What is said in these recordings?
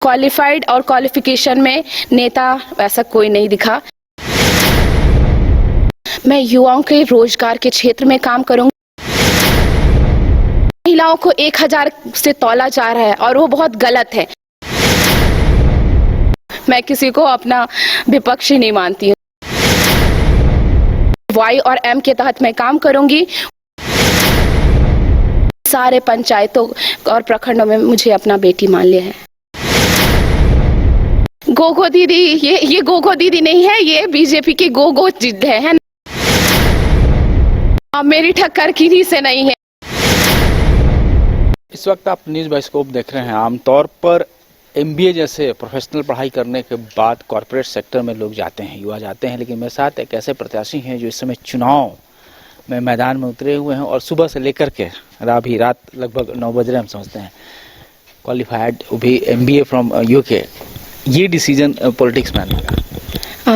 Qualified और qualification में नेता वैसा कोई नहीं दिखा। मैं युवाओं के रोजगार के क्षेत्र में काम करूंगी। महिलाओं को 1000 से तौला जा रहा है और वो बहुत गलत है। मैं किसी को अपना विपक्षी नहीं मानती हूँ। वाई और एम के तहत मैं काम करूंगी। सारे पंचायतों और प्रखंडों में मुझे अपना बेटी मान लिया है। गोगो दीदी, ये गोगो दीदी नहीं है, ये बीजेपी की गोगो जिद है ना? मेरी ठक्कर किसी से नहीं है। इस वक्त आप न्यूज़ बाइस्कोप देख रहे हैं। आमतौर पर एमबीए जैसे प्रोफेशनल पढ़ाई करने के बाद कॉर्पोरेट सेक्टर में लोग जाते हैं, युवा जाते हैं, लेकिन मेरे साथ एक ऐसे प्रत्याशी हैं जो इस समय चुनाव में मैदान में उतरे हुए हैं और सुबह से लेकर के अभी रात लगभग 9 बज रहे हम समझते हैं, क्वालिफाइड, वो भी एमबीए फ्रॉम यूके। ये डिसीजन पॉलिटिक्स में आने का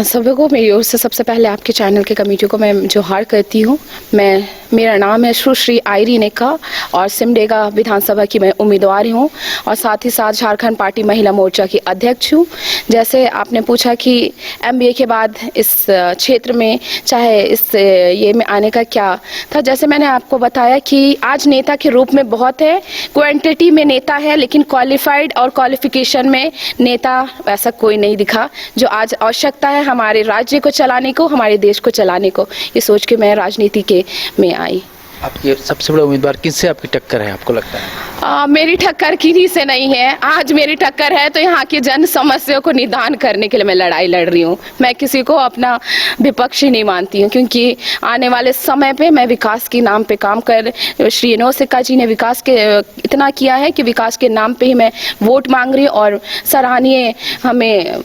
सभी को मेरी ओर से सबसे पहले आपके चैनल के कमेटी को मैं जोहार करती हूँ। मेरा नाम है सुश्री आयरी नेका और सिमडेगा विधानसभा की मैं उम्मीदवार हूँ और साथ ही साथ झारखंड पार्टी महिला मोर्चा की अध्यक्ष हूँ। जैसे आपने पूछा कि एमबीए के बाद इस क्षेत्र में चाहे इस ये में आने का क्या था, जैसे मैंने आपको बताया कि आज नेता के रूप में बहुत है, क्वांटिटी में नेता है, लेकिन क्वालिफाइड और क्वालिफिकेशन में नेता वैसा कोई नहीं दिखा जो आज आवश्यकता है हमारे राज्य को चलाने को, हमारे देश को चलाने को। ये सोच के मैं राजनीति के में आई। आपके सबसे बड़ा उम्मीदवार किससे आपकी टक्कर है, आपको लगता है? मेरी टक्कर किसी से नहीं है। आज मेरी टक्कर है तो यहाँ की जन समस्या को निदान करने के लिए मैं लड़ाई लड़ रही हूँ। मैं किसी को अपना विपक्षी नहीं मानती हूँ, क्योंकि आने वाले समय पे मैं विकास के नाम पे काम कर, श्री नौसिका जी ने विकास के इतना किया है कि विकास के नाम पे ही मैं वोट मांग रही हूँ और सराहनीय हमें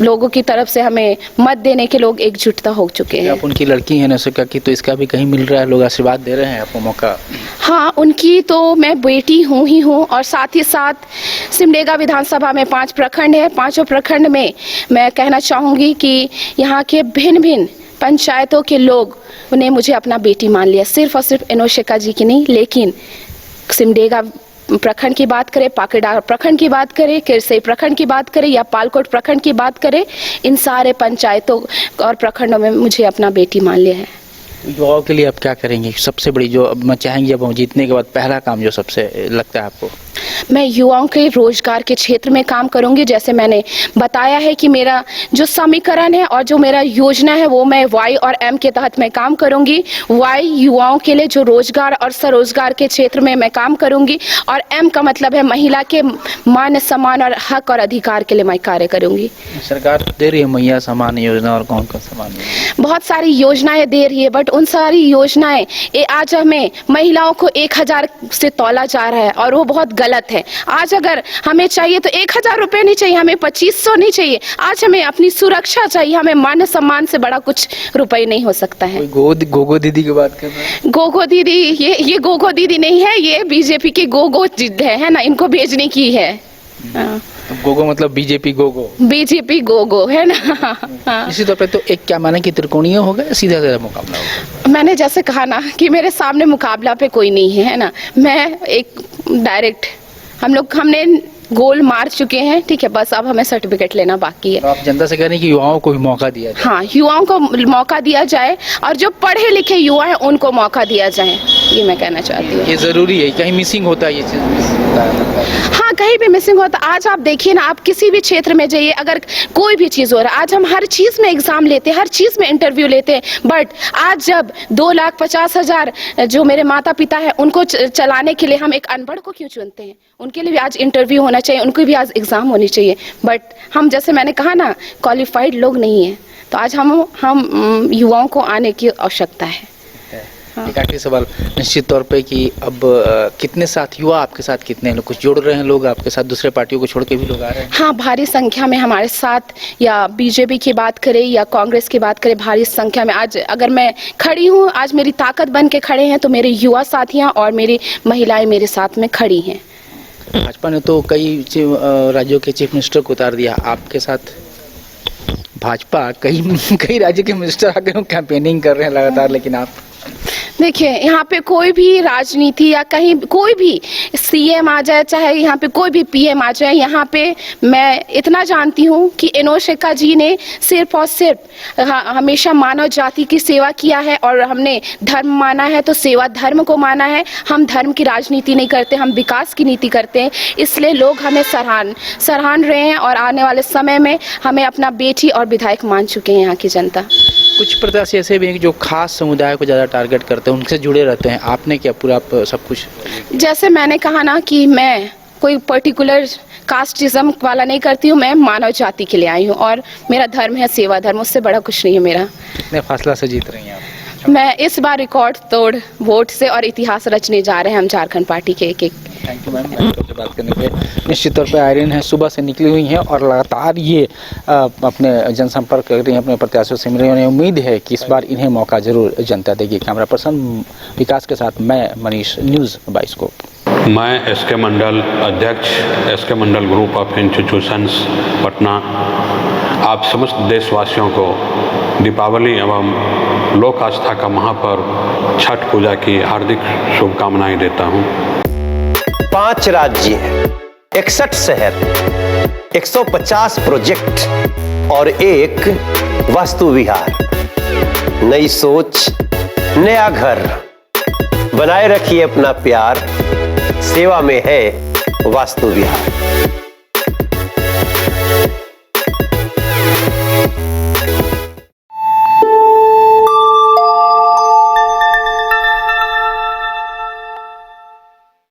लोगों की तरफ से हमें मत देने के लोग एकजुटता हो चुके हैं। आप उनकी लड़की है नौसिका की, तो इसका भी कहीं मिल रहा है, लोग आशीर्वाद दे रहे हैं आपको मौका? हाँ, उनकी तो मैं बेटी हूँ ही हूँ और साथ ही साथ सिमडेगा विधानसभा में 5 प्रखंड है। 5 प्रखंड में मैं कहना चाहूँगी कि यहाँ के भिन्न भिन्न पंचायतों के लोग ने मुझे अपना बेटी मान लिया। सिर्फ और सिर्फ नौसिका जी की नहीं, लेकिन सिमडेगा प्रखंड की बात करें, पाकेडार प्रखंड की बात करें, किरसई प्रखंड की बात करें या पालकोट प्रखंड की बात करें, इन सारे पंचायतों और प्रखंडों में मुझे अपना बेटी मान लिया है। युवाओं के लिए आप क्या करेंगे? सबसे बड़ी जो अब मैं चाहेंगे, अब जीतने के बाद पहला काम जो सबसे लगता है आपको? मैं युवाओं के रोजगार के क्षेत्र में काम करूंगी। जैसे मैंने बताया है कि मेरा जो समीकरण है और जो मेरा योजना है वो मैं वाई और एम के तहत मैं काम करूंगी। वाई युवाओं के लिए जो रोजगार और स्वरोजगार के क्षेत्र में मैं काम करूंगी और एम का मतलब है महिला के मान सम्मान और हक और अधिकार के लिए मैं कार्य करूंगी। सरकार दे रही है महिला सम्मान योजना और कौन कौन सम्मान योजना? बहुत सारी योजनाएं दे रही है, बट उन सारी योजनाएं आज हमें महिलाओं को 1000 से तौला जा रहा है और वो बहुत गलत है। आज अगर हमें चाहिए तो 1000 रुपए नहीं चाहिए, हमें 2500 नहीं चाहिए। आज हमें अपनी सुरक्षा चाहिए, हमें मान सम्मान से बड़ा कुछ रुपए नहीं हो सकता है। गोगो दीदी की बात कर रहे हैं? गोगो दीदी, ये गोगो दीदी नहीं है, ये बीजेपी की गोगो जिद है ना? इनको भेजने की है। गोगो मतलब बीजेपी गोगो, बीजेपी गोगो है ना? इसी तौर पे तो एक क्या माने कि त्रिकोणीय होगा, सीधा सीधा मुकाबला होगा? मैंने जैसे कहा ना कि मेरे सामने मुकाबला पे कोई नहीं है ना, मैं एक डायरेक्ट, हमने गोल मार चुके हैं, ठीक है, बस अब हमें सर्टिफिकेट लेना बाकी है। तो आप जनता से कह रहे हैं कि युवाओं को भी मौका दिया जाए? हाँ, युवाओं को मौका दिया जाए और जो पढ़े लिखे युवा हैं उनको मौका दिया जाए, ये मैं कहना चाहती हूँ। ये जरूरी है, कहीं मिसिंग होता है ये चीज? हाँ, कहीं भी मिसिंग होता। आज आप देखिए ना, आप किसी भी क्षेत्र में जाइए, अगर कोई भी चीज हो रहा है, आज हम हर चीज में एग्जाम लेते हैं, हर चीज में इंटरव्यू लेते हैं, बट आज जब 2,50,000 जो मेरे माता पिता है उनको चलाने के लिए हम एक अनपढ़ को क्यों चुनते हैं? उनके लिए भी आज इंटरव्यू होना चाहिए, उनको भी आज एग्जाम होनी चाहिए, बट हम, जैसे मैंने कहा ना, क्वालिफाइड लोग नहीं है। तो आज हम युवाओं को आने की आवश्यकता है। एक आखिरी सवाल, निश्चित तौर पे कि अब कितने साथ युवा आपके साथ, कितने लोग कुछ जोड़ रहे हैं, लोग आपके साथ दूसरे पार्टियों को छोड़ के भी लोग आ रहे हैं? हाँ, भारी संख्या में हमारे साथ, या बीजेपी की बात करें या कांग्रेस की बात करें, भारी संख्या में आज अगर मैं खड़ी हूँ, आज मेरी ताकत बन के खड़े हैं, तो मेरे युवा साथियाँ और मेरी महिलाएं मेरे साथ में खड़ी हैं। भाजपा ने तो कई राज्यों के चीफ मिनिस्टर को उतार दिया, आपके साथ भाजपा कई राज्य के मिनिस्टर आकर कैंपेनिंग कर रहे हैं लगातार, लेकिन आप? देखिए, यहाँ पे कोई भी राजनीति या कहीं कोई भी सीएम आ जाए, चाहे यहाँ पे कोई भी पीएम आ जाए, यहाँ पे मैं इतना जानती हूँ कि एनोस शेखा जी ने सिर्फ और सिर्फ हमेशा मानव जाति की सेवा किया है, और हमने धर्म माना है तो सेवा धर्म को माना है। हम धर्म की राजनीति नहीं करते, हम विकास की नीति करते हैं। इसलिए लोग हमें सराहन रहे हैं, और आने वाले समय में हमें अपना बेटी और विधायक मान चुके हैं यहाँ की जनता। कुछ प्रत्याशी ऐसे भी हैं कि जो खास समुदाय को ज़्यादा टारगेट करते हैं, उनसे जुड़े रहते हैं। आपने क्या पूरा सब कुछ? जैसे मैंने कहा ना कि मैं कोई पर्टिकुलर कास्टिज्म वाला नहीं करती हूँ, मैं मानव जाति के लिए आई हूँ, और मेरा धर्म है सेवा धर्म, उससे बड़ा कुछ नहीं है मेरा। कितने फासला से जीत रही हैं आप? मैं इस बार रिकॉर्ड तोड़ वोट से और इतिहास रचने जा रहे हैं हम झारखंड पार्टी के एक। थैंक यू मैम, से बात करने के लिए। निश्चित तौर पे आयरीन है, सुबह से निकली हुई हैं और लगातार ये अपने जनसंपर्क कर रही हैं, अपने प्रत्याशियों से मिल रही हैं। उन्हें उम्मीद है कि इस बार इन्हें मौका जरूर जनता देगी। कैमरा पर्सन विकास के साथ मैं मनीष, न्यूज़ 22 को। मैं एसके मंडल अध्यक्ष, SK Mandal group of institutions Patna, आप समस्त देशवासियों को दीपावली एवं लोक आस्था का महापर्व छठ पूजा की हार्दिक शुभकामनाएं देता हूं। 5 राज्य, 61 शहर, 150 प्रोजेक्ट और एक वास्तु विहार। नई सोच, नया घर, बनाए रखिए अपना प्यार, सेवा में है वास्तु विहार।